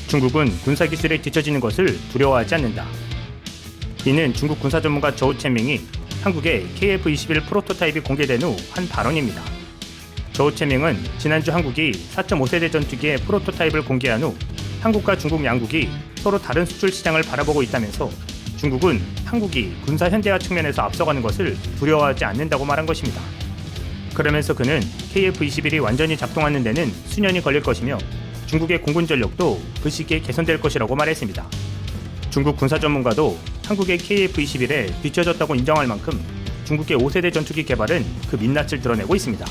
중국은 군사기술에 뒤처지는 것을 두려워하지 않는다. 이는 중국 군사 전문가 저우 채밍이 한국의 KF-21 프로토타입이 공개된 후 한 발언입니다. 저우 채밍은 지난주 한국이 4.5세대 전투기의 프로토타입을 공개한 후 한국과 중국 양국이 서로 다른 수출 시장을 바라보고 있다면서 중국은 한국이 군사 현대화 측면에서 앞서가는 것을 두려워하지 않는다고 말한 것입니다. 그러면서 그는 KF-21이 완전히 작동하는 데는 수년이 걸릴 것이며 중국의 공군 전력도 그 시기에 개선될 것이라고 말했습니다. 중국 군사 전문가도 한국의 KF-21에 뒤처졌다고 인정할 만큼 중국의 5세대 전투기 개발은 그 민낯을 드러내고 있습니다.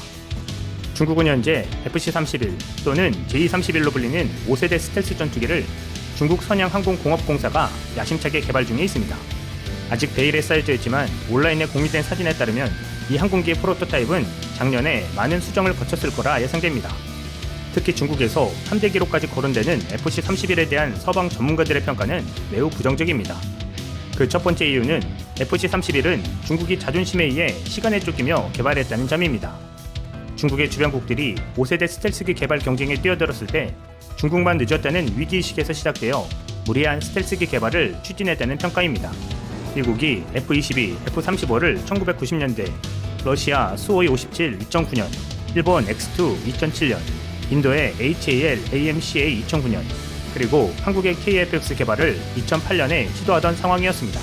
중국은 현재 FC-31 또는 JE-31로 불리는 5세대 스텔스 전투기를 중국 선양항공공업공사가 야심차게 개발 중에 있습니다. 아직 베일에 쌓여져 있지만 온라인에 공유된 사진에 따르면 이 항공기의 프로토타입은 작년에 많은 수정을 거쳤을 거라 예상됩니다. 특히 중국에서 3대 기록까지 거론되는 FC-31에 대한 서방 전문가들의 평가는 매우 부정적입니다. 그 첫 번째 이유는 FC-31은 중국이 자존심에 의해 시간에 쫓기며 개발했다는 점입니다. 중국의 주변국들이 5세대 스텔스기 개발 경쟁에 뛰어들었을 때 중국만 늦었다는 위기의식에서 시작되어 무리한 스텔스기 개발을 추진했다는 평가입니다. 미국이 F-22, F-35를 1990년대, 러시아 수호이-57 2009년, 일본 X-2 2007년, 인도의 HAL AMCA 2009년, 그리고 한국의 KF-X 개발을 2008년에 시도하던 상황이었습니다.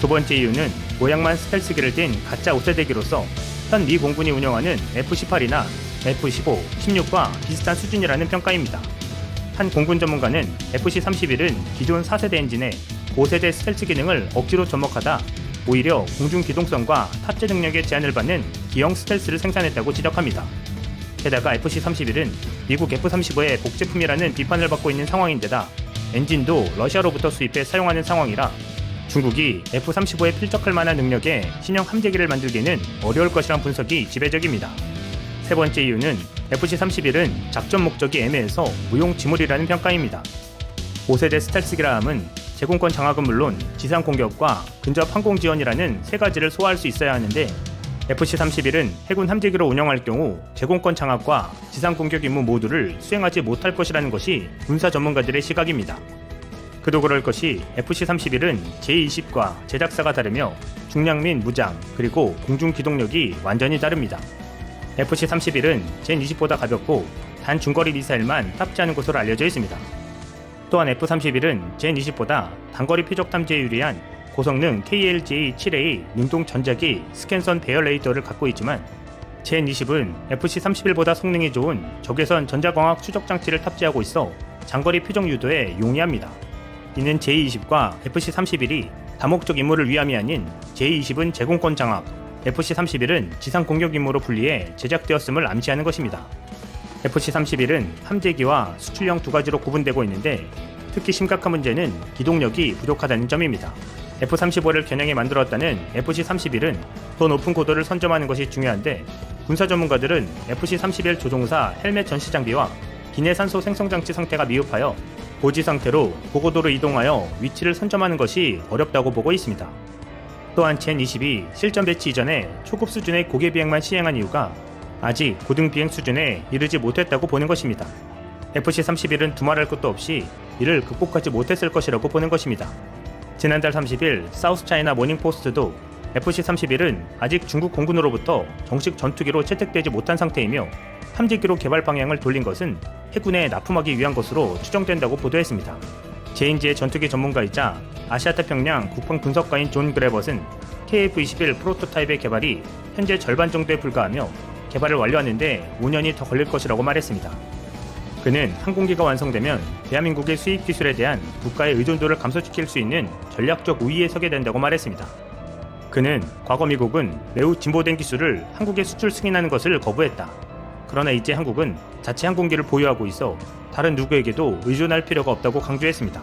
두 번째 이유는 모양만 스텔스기를 띤 가짜 5세대기로서 현 미 공군이 운영하는 F-18이나 F-15, 16과 비슷한 수준이라는 평가입니다. 한 공군 전문가는 FC-31은 기존 4세대 엔진에 5세대 스텔스 기능을 억지로 접목하다 오히려 공중 기동성과 탑재 능력에 제한을 받는 기형 스텔스를 생산했다고 지적합니다. 게다가 FC-31은 미국 F-35의 복제품이라는 비판을 받고 있는 상황인데다 엔진도 러시아로부터 수입해 사용하는 상황이라 중국이 F-35에 필적할 만한 능력의 신형 함재기를 만들기는 어려울 것이란 분석이 지배적입니다. 세 번째 이유는 FC-31은 작전 목적이 애매해서 무용지물이라는 평가입니다. 5세대 스텔스기라 함은 제공권 장악은 물론 지상 공격과 근접 항공 지원이라는 세 가지를 소화할 수 있어야 하는데 FC-31은 해군 함재기로 운영할 경우 제공권 장악과 지상 공격 임무 모두를 수행하지 못할 것이라는 것이 군사 전문가들의 시각입니다. 그도 그럴 것이 FC-31은 J-20과 제작사가 다르며 중량 및 무장 그리고 공중 기동력이 완전히 다릅니다. FC-31은 젠-20보다 가볍고 단 중거리 미사일만 탑재하는 것으로 알려져 있습니다. 또한 F-31은 젠-20보다 단거리 표적 탐지에 유리한 고성능 KLJ-7A 능동 전자기 스캔선 배열 레이더를 갖고 있지만 젠-20은 FC-31보다 성능이 좋은 적외선 전자광학 추적 장치를 탑재하고 있어 장거리 표적 유도에 용이합니다. 이는 J-20과 FC-31이 다목적 임무를 위함이 아닌 J-20은 제공권 장악, FC-31은 지상 공격 임무로 분리해 제작되었음을 암시하는 것입니다. FC-31은 함재기와 수출형 두 가지로 구분되고 있는데 특히 심각한 문제는 기동력이 부족하다는 점입니다. F-35를 겨냥해 만들었다는 FC-31은 더 높은 고도를 선점하는 것이 중요한데 군사 전문가들은 FC-31 조종사 헬멧 전시 장비와 기내 산소 생성 장치 상태가 미흡하여 고지 상태로 고고도로 이동하여 위치를 선점하는 것이 어렵다고 보고 있습니다. 또한 젠-20이 실전 배치 이전에 초급 수준의 고개 비행만 시행한 이유가 아직 고등 비행 수준에 이르지 못했다고 보는 것입니다. FC-31은 두말할 것도 없이 이를 극복하지 못했을 것이라고 보는 것입니다. 지난달 30일 사우스차이나 모닝포스트도 FC-31은 아직 중국 공군으로부터 정식 전투기로 채택되지 못한 상태이며 함재기로 개발 방향을 돌린 것은 해군에 납품하기 위한 것으로 추정된다고 보도했습니다. 제인지의 전투기 전문가이자 아시아태평양 국방 분석가인 존 그래벗은 KF-21 프로토타입의 개발이 현재 절반 정도에 불과하며 개발을 완료하는 데 5년이 더 걸릴 것이라고 말했습니다. 그는 항공기가 완성되면 대한민국의 수입 기술에 대한 국가의 의존도를 감소시킬 수 있는 전략적 우위에 서게 된다고 말했습니다. 그는 과거 미국은 매우 진보된 기술을 한국에 수출 승인하는 것을 거부했다. 그러나 이제 한국은 자체 항공기를 보유하고 있어 다른 누구에게도 의존할 필요가 없다고 강조했습니다.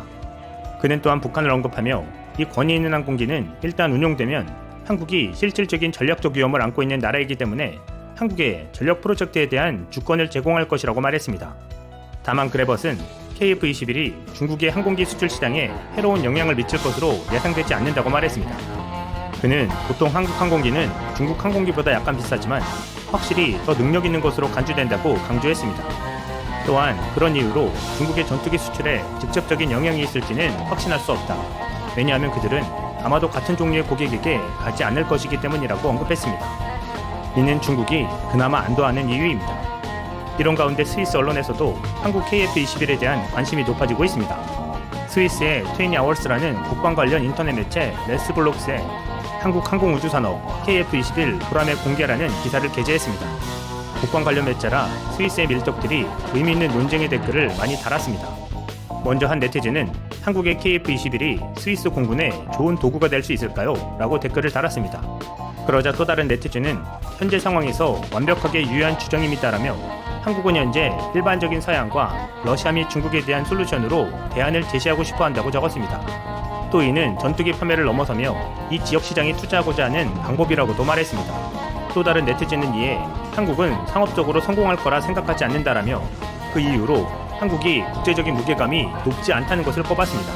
그는 또한 북한을 언급하며 이 권위 있는 항공기는 일단 운용되면 한국이 실질적인 전략적 위험을 안고 있는 나라이기 때문에 한국에 전력 프로젝트에 대한 주권을 제공할 것이라고 말했습니다. 다만 그래벗은 KF-21이 중국의 항공기 수출 시장에 해로운 영향을 미칠 것으로 예상되지 않는다고 말했습니다. 그는 보통 한국 항공기는 중국 항공기보다 약간 비싸지만 확실히 더 능력 있는 것으로 간주된다고 강조했습니다. 또한 그런 이유로 중국의 전투기 수출에 직접적인 영향이 있을지는 확신할 수 없다. 왜냐하면 그들은 아마도 같은 종류의 고객에게 가지 않을 것이기 때문이라고 언급했습니다. 이는 중국이 그나마 안도하는 이유입니다. 이런 가운데 스위스 언론에서도 한국 KF-21에 대한 관심이 높아지고 있습니다. 스위스의 20hours라는 국방 관련 인터넷 매체 레스블록스에 한국 항공우주산업 KF-21 불함의 공개라는 기사를 게재했습니다. 국방 관련 매체라 스위스의 밀떡들이 의미 있는 논쟁의 댓글을 많이 달았습니다. 먼저 한 네티즌은 한국의 KF-21이 스위스 공군에 좋은 도구가 될 수 있을까요? 라고 댓글을 달았습니다. 그러자 또 다른 네티즌은 현재 상황에서 완벽하게 유효한 주장입니다라며 한국은 현재 일반적인 서양과 러시아 및 중국에 대한 솔루션으로 대안을 제시하고 싶어 한다고 적었습니다. 또 이는 전투기 판매를 넘어서며 이 지역 시장에 투자하고자 하는 방법이라고도 말했습니다. 또 다른 네티즌은 이에 한국은 상업적으로 성공할 거라 생각하지 않는다라며 그 이유로 한국이 국제적인 무게감이 높지 않다는 것을 꼽았습니다.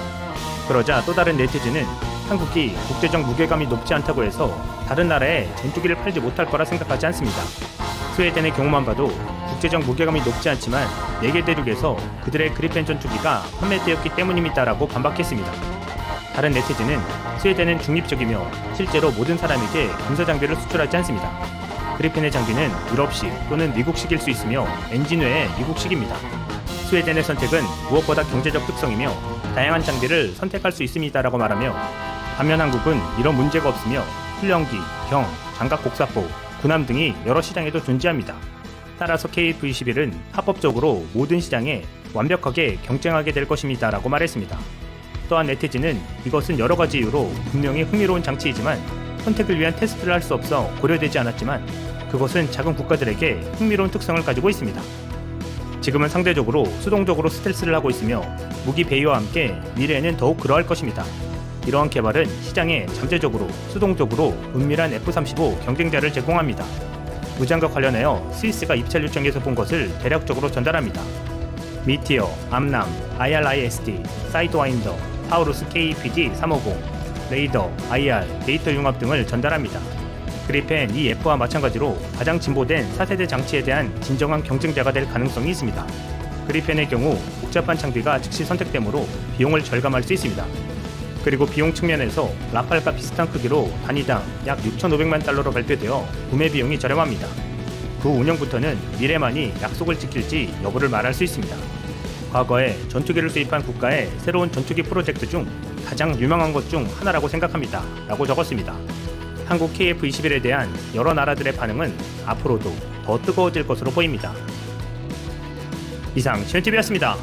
그러자 또 다른 네티즌은 한국이 국제적 무게감이 높지 않다고 해서 다른 나라에 전투기를 팔지 못할 거라 생각하지 않습니다. 스웨덴의 경우만 봐도 국제적 무게감이 높지 않지만 4개 대륙에서 그들의 그리펜 전투기가 판매되었기 때문입니다라고 반박했습니다. 다른 네티즌은 스웨덴은 중립적이며 실제로 모든 사람에게 군사 장비를 수출하지 않습니다. 그리펜의 장비는 유럽식 또는 미국식일 수 있으며 엔진 외에 미국식입니다. 스웨덴의 선택은 무엇보다 경제적 특성이며 다양한 장비를 선택할 수 있습니다라고 말하며 반면 한국은 이런 문제가 없으며 훈련기, 병, 장갑 곡사포, 군함 등이 여러 시장에도 존재합니다. 따라서 KF-21은 합법적으로 모든 시장에 완벽하게 경쟁하게 될 것입니다 라고 말했습니다. 또한 네티즌은 이것은 여러 가지 이유로 분명히 흥미로운 장치이지만 선택을 위한 테스트를 할 수 없어 고려되지 않았지만 그것은 작은 국가들에게 흥미로운 특성을 가지고 있습니다. 지금은 상대적으로 수동적으로 스텔스를 하고 있으며 무기 배율와 함께 미래에는 더욱 그러할 것입니다. 이러한 개발은 시장에 잠재적으로 수동적으로 은밀한 F-35 경쟁자를 제공합니다. 무장과 관련하여 스위스가 입찰 요청에서 본 것을 대략적으로 전달합니다. 미티어, 암남, IRIST, 사이드와인더, 타우루스 KPD-350, 레이더, IR, 데이터 융합 등을 전달합니다. 그리펜 EF와 마찬가지로 가장 진보된 4세대 장치에 대한 진정한 경쟁자가 될 가능성이 있습니다. 그리펜의 경우 복잡한 장비가 즉시 선택되므로 비용을 절감할 수 있습니다. 그리고 비용 측면에서 라팔과 비슷한 크기로 단위당 약 6,500만 달러로 발표되어 구매 비용이 저렴합니다. 그 운영부터는 미래만이 약속을 지킬지 여부를 말할 수 있습니다. 과거에 전투기를 수입한 국가의 새로운 전투기 프로젝트 중 가장 유명한 것 중 하나라고 생각합니다. 라고 적었습니다. 한국 KF-21에 대한 여러 나라들의 반응은 앞으로도 더 뜨거워질 것으로 보입니다. 이상 시윤TV였습니다.